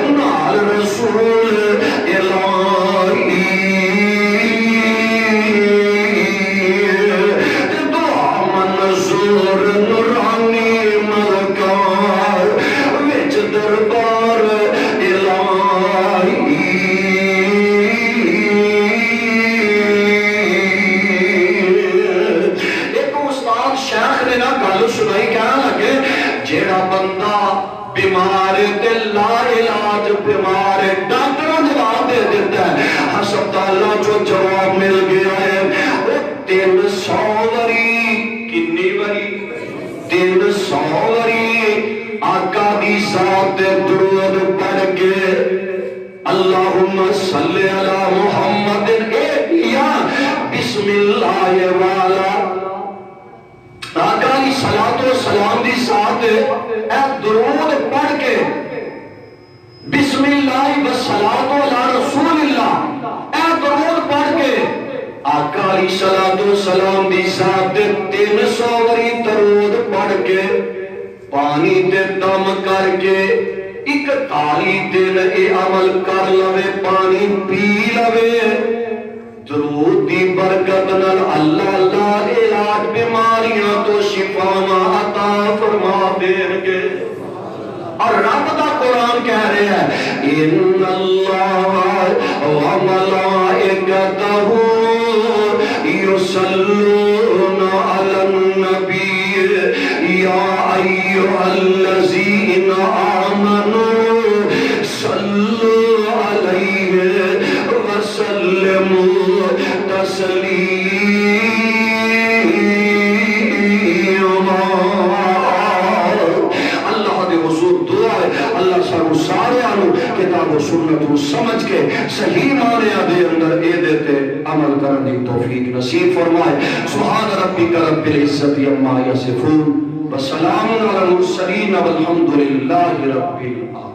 نال رسول الہی دعا منظور نورانی ملکار وچ دربار الہی ایک استاد شیخ نے نا گل سنائی کہنا لگے جیڑا بندہ بیمار تے لا علاج بیمار ڈاکٹروں جواب دے دیتا ہے ہسپتالوں جو جواب مل گیا ہے وہ 300 وری کنی وری 300 وری آقا دی ذات درود پڑھ کے اللہم صلی علی محمد یا بسم اللہ والا آقا علیہ صلاۃ و سلام دی ساتھ اے درود پڑھ کے بسم اللہ و صلاۃ علی رسول اللہ اے درود پڑھ کے آقا علیہ صلاۃ و سلام دی ساتھ 300 وری درود پڑھ کے پانی تے دم کر کے 41 دن اے عمل کر لوے پانی پی لوے درود دی برکت نال اللہ لا علاج بیماریاں تو شفا عطا فرما دیں گے اور رب دا قرآن کہہ رہے ہیں ان اللہ و ملائکتہ یصلون علی النبی یا ایھا الذین آمنوا صلوا علیہ وسلموا اللہ دے حضور دعا ہے اللہ سانو سارے آنو کتاب و سنت کو سمجھ کے صحیح معنی دے اندر اے دیتے عمل کرنے توفیق نصیب فرمائے سبحان ربک رب العزت عما یصفون وسلام علی المرسلین والحمد للہ رب العالمین